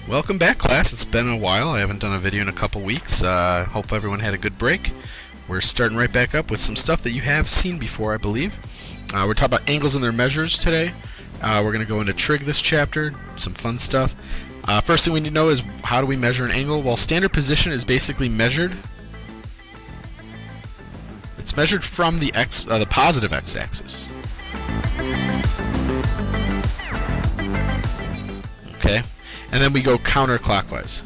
Welcome back, class. It's been a while. I haven't done a video in a couple weeks. Hope everyone had a good break. We're starting right back up with some stuff that you have seen before, I believe. We're talking about angles and their measures today. We're going to go into trig this chapter, some fun stuff. First thing we need to know is how do we measure an angle? Well, standard position is basically measured. It's measured from the positive x-axis. Okay, and then we go counterclockwise.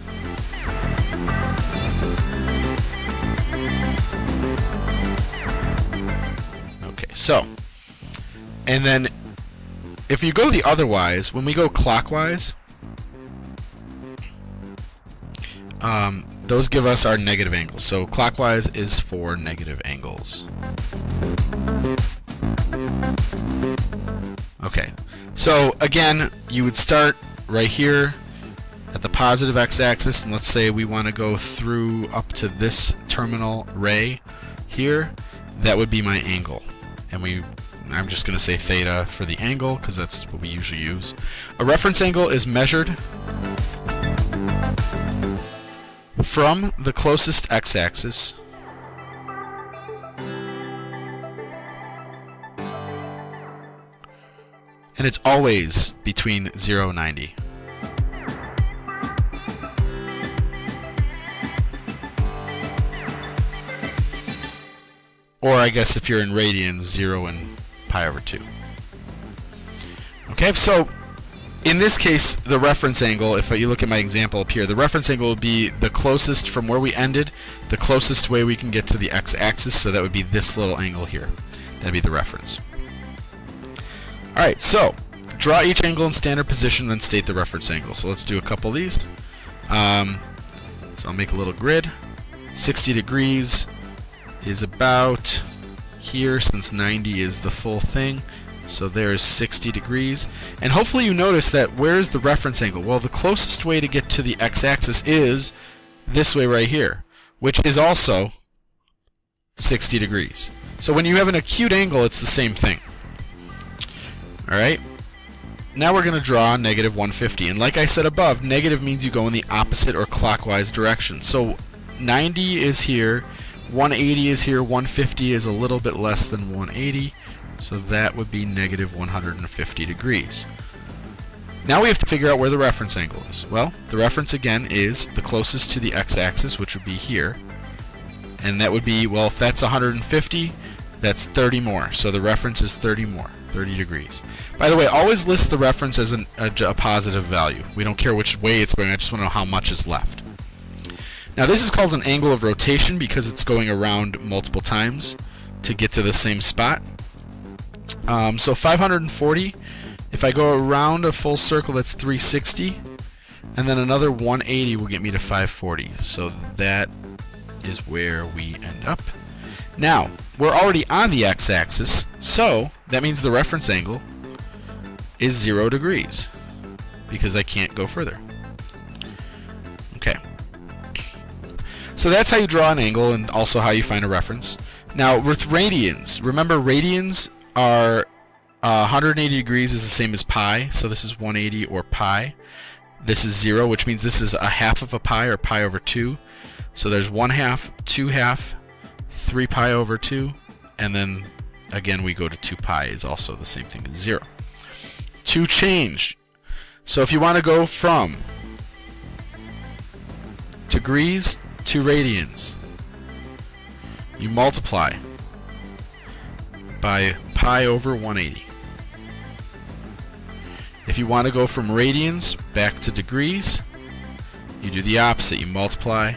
Okay, so, and then if you go the otherwise, when we go clockwise, those give us our negative angles. So clockwise is for negative angles. Okay, so again, you would start right here at the positive x-axis, and let's say we want to go through up to this terminal ray here. That would be my angle, and I'm just going to say theta for the angle because that's what we usually use. A reference angle is measured from the closest x-axis and it's always between 0 and 90. Or I guess if you're in radians, 0 and pi over 2. Okay, so in this case, the reference angle, if you look at my example up here, the reference angle would be the closest from where we ended, the closest way we can get to the x-axis, so that would be this little angle here. That'd be the reference. Alright, so draw each angle in standard position, then state the reference angle. So let's do a couple of these. So I'll make a little grid. 60 degrees is about here, since 90 is the full thing. So there's 60 degrees. And hopefully you notice that where's the reference angle? Well, the closest way to get to the x-axis is this way right here, which is also 60 degrees. So when you have an acute angle, it's the same thing. Alright? Now we're going to draw negative 150. And like I said above, negative means you go in the opposite or clockwise direction. So 90 is here, 180 is here, 150 is a little bit less than 180. So that would be negative 150 degrees. Now we have to figure out where the reference angle is. Well, the reference again is the closest to the x-axis, which would be here. And that would be, well, if that's 150, that's 30 more. So the reference is 30 more, 30 degrees. By the way, always list the reference as a positive value. We don't care which way it's going, I just want to know how much is left. Now this is called an angle of rotation because it's going around multiple times to get to the same spot. So 540, if I go around a full circle, that's 360, and then another 180 will get me to 540. So that is where we end up. Now, we're already on the x-axis, so that means the reference angle is 0 degrees, because I can't go further. Okay. So that's how you draw an angle and also how you find a reference. Now, with radians, remember radians are 180 degrees is the same as pi, so this is 180 or pi. This is 0, which means this is a half of a pi, or pi over 2. So there's 1 half, 2 half, 3 pi over 2, and then again we go to 2 pi is also the same thing as 0. To change, so if you want to go from degrees to radians, you multiply by pi over 180. If you want to go from radians back to degrees, you do the opposite. You multiply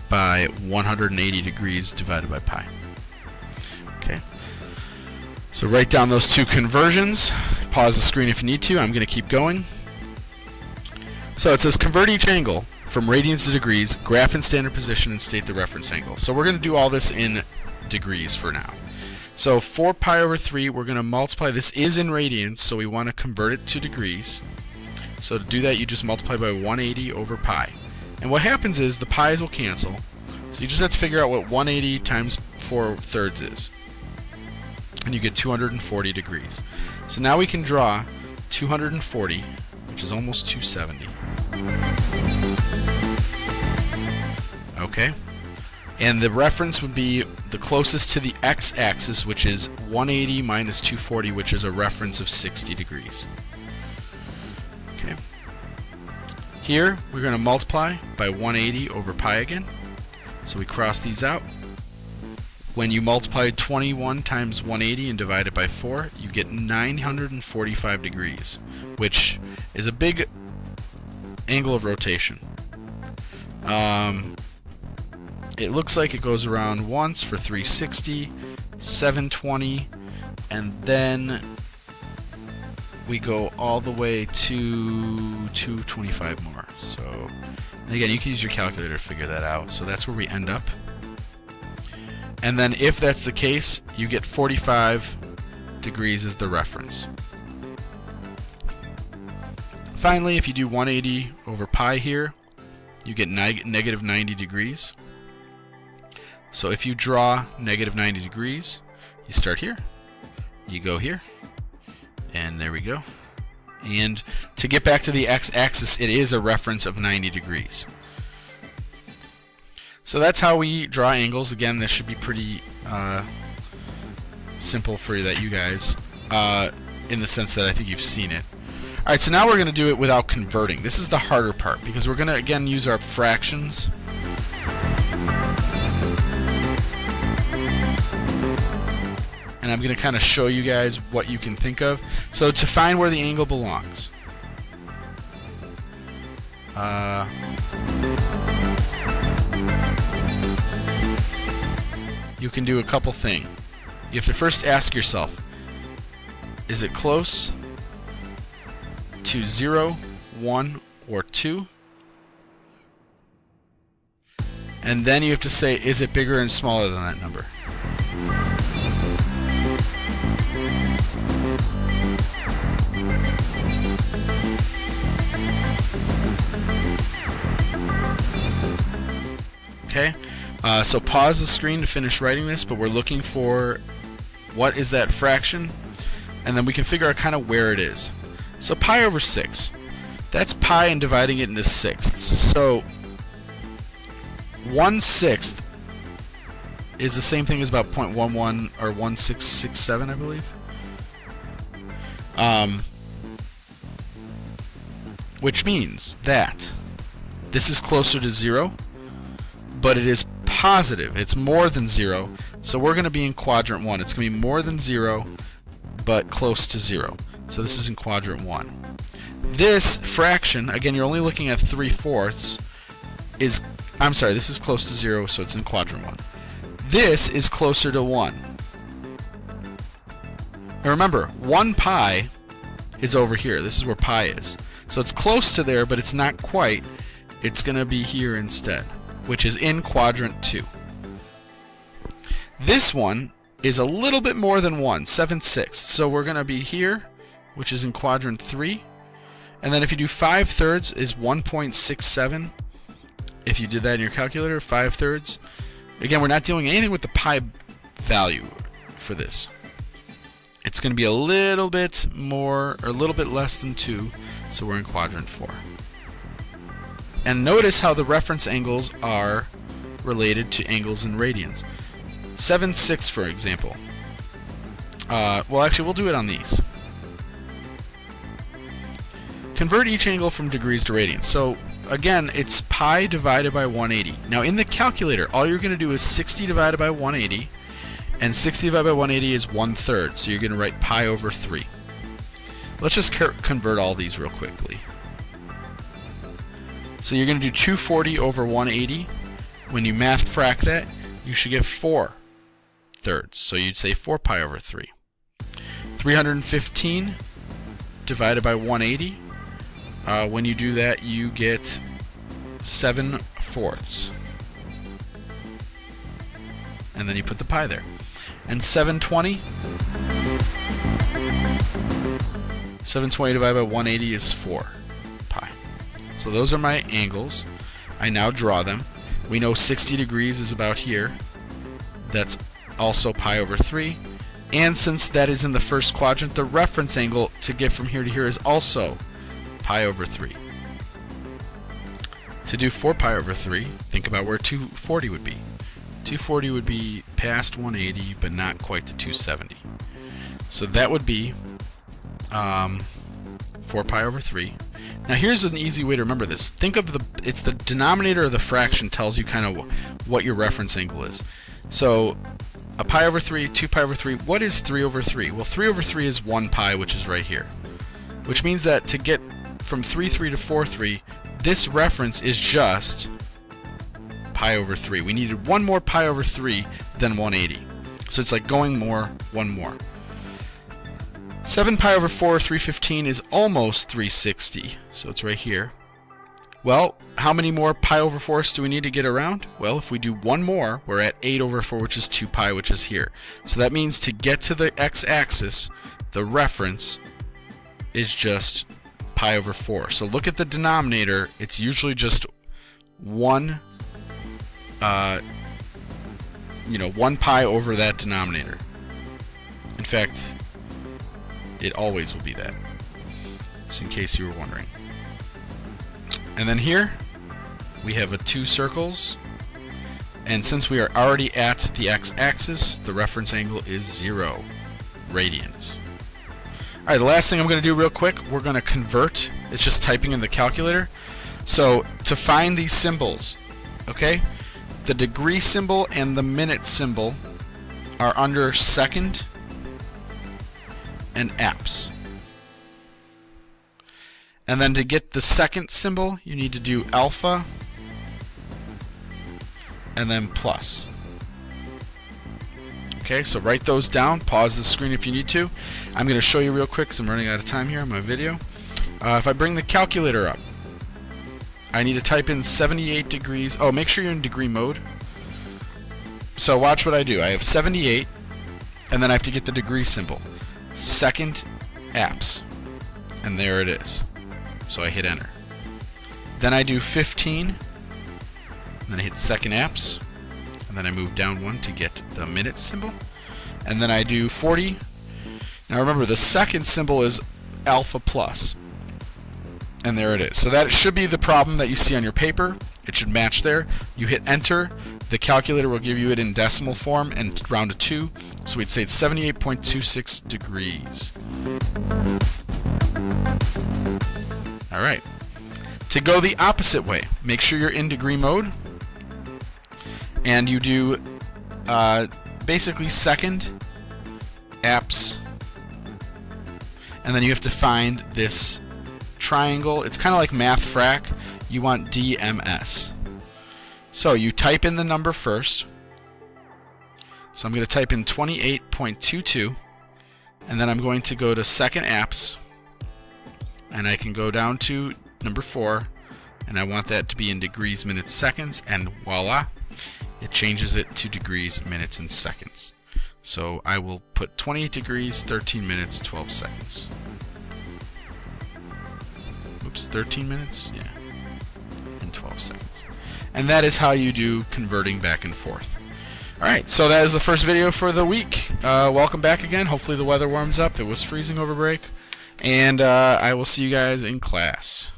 by 180 degrees divided by pi. Okay. So write down those two conversions. Pause the screen if you need to. I'm going to keep going. So it says convert each angle from radians to degrees, graph in standard position, and state the reference angle. So we're going to do all this in degrees for now. So 4 pi over 3, we're going to multiply. This is in radians, so we want to convert it to degrees. So to do that, you just multiply by 180 over pi. And what happens is the pi's will cancel. So you just have to figure out what 180 times 4/3 is. And you get 240 degrees. So now we can draw 240, which is almost 270. Okay, and the reference would be the closest to the x-axis, which is 180 minus 240, which is a reference of 60 degrees. Okay. Here, we're going to multiply by 180 over pi again. So we cross these out. When you multiply 21 times 180 and divide it by 4, you get 945 degrees, which is a big angle of rotation. It looks like it goes around once for 360, 720, and then we go all the way to 225 more. So, and again, you can use your calculator to figure that out. So that's where we end up. And then if that's the case, you get 45 degrees as the reference. Finally, if you do 180 over pi here, you get negative 90 degrees. So if you draw negative 90 degrees, you start here, you go here, and there we go. And to get back to the x-axis, it is a reference of 90 degrees. So that's how we draw angles. Again, this should be pretty simple for you guys, in the sense that I think you've seen it. Alright, so now we're going to do it without converting. This is the harder part, because we're going to, again, use our fractions. And I'm going to kind of show you guys what you can think of. So to find where the angle belongs, you can do a couple things. You have to first ask yourself, is it close to 0, 1, or 2? And then you have to say, is it bigger and smaller than that number? Okay, so pause the screen to finish writing this, but we're looking for what is that fraction, and then we can figure out kind of where it is. So pi over 6, that's pi and dividing it into sixths. So 1/6 is the same thing as about 0.11 or 1667, I believe. Which means that this is closer to 0, but it is positive. It's more than 0, so we're going to be in quadrant 1. It's going to be more than 0, but close to 0. So this is in quadrant 1. This fraction, again, you're only looking at 3/4, is, I'm sorry, this is close to 0, so it's in quadrant 1. This is closer to 1. And remember, 1 pi is over here. This is where pi is. So it's close to there, but it's not quite. It's going to be here instead, which is in quadrant 2. This one is a little bit more than 1, 7/6. So we're going to be here, which is in quadrant 3. And then if you do 5/3 is 1.67. If you did that in your calculator, 5/3. Again, we're not doing anything with the pi value for this. It's going to be a little bit more, or a little bit less than 2, so we're in quadrant 4. And notice how the reference angles are related to angles in radians. 7/6, for example. Well, actually, we'll do it on these. Convert each angle from degrees to radians. So, again, it's pi divided by 180. Now, in the calculator, all you're going to do is 60 divided by 180, and 60 divided by 180 is 1/3, so you're going to write pi over 3. Let's just convert all these real quickly. So you're going to do 240 over 180. When you math frac that, you should get 4/3. So you'd say 4 pi over 3. 315 divided by 180. When you do that, you get 7/4. And then you put the pi there. And 720. 720 divided by 180 is 4 pi. So those are my angles. I now draw them. We know 60 degrees is about here. That's also pi over 3. And since that is in the first quadrant, the reference angle to get from here to here is also pi over 3. To do 4 pi over 3, think about where 240 would be. 240 would be past 180, but not quite to 270. So that would be 4 pi over 3. Now here's an easy way to remember this. Think of it's the denominator of the fraction tells you kind of what your reference angle is. So a pi over 3, 2 pi over 3, what is 3 over 3? Well, 3 over 3 is 1 pi, which is right here. Which means that to get from 3,3 to 4,3, this reference is just pi over 3. We needed one more pi over 3 than 180. So it's like going more, one more. 7 pi over 4, 315 is almost 360. So it's right here. Well, how many more pi over 4s do we need to get around? Well, if we do one more, we're at 8 over 4, which is 2 pi, which is here. So that means to get to the x-axis, the reference is just pi over 4. So look at the denominator. It's usually just 1 pi over that denominator. In fact, it always will be that. Just in case you were wondering. And then here we have 2 circles, and since we are already at the x-axis, the reference angle is 0 radians. Alright, the last thing I'm going to do real quick, we're going to convert. It's just typing in the calculator. So to find these symbols, okay, the degree symbol and the minute symbol are under second and apps. And then to get the second symbol, you need to do alpha and then plus. Okay, so write those down. Pause the screen if you need to. I'm going to show you real quick because I'm running out of time here on my video. If I bring the calculator up, I need to type in 78 degrees. Oh, make sure you're in degree mode. So watch what I do. I have 78, and then I have to get the degree symbol. Second apps. And there it is. So I hit enter. Then I do 15, and then I hit second apps, and then I move down 1 to get the minute symbol, and then I do 40. Now remember, the second symbol is alpha plus, and there it is. So that should be the problem that you see on your paper. It should match there. You hit enter, the calculator will give you it in decimal form and round to 2, so we'd say it's 78.26 degrees. Alright, to go the opposite way, make sure you're in degree mode, and you do basically second, apps, and then you have to find this triangle. It's kind of like math frac. You want DMS. So you type in the number first. So I'm going to type in 28.22, and then I'm going to go to second apps, and I can go down to number 4, and I want that to be in degrees, minutes, seconds, and voila, it changes it to degrees, minutes, and seconds. So I will put 28 degrees, 13 minutes, 12 seconds. Oops, 13 minutes? Yeah. And 12 seconds. And that is how you do converting back and forth. Alright, so that is the first video for the week. Welcome back again. Hopefully the weather warms up. It was freezing over break. And I will see you guys in class.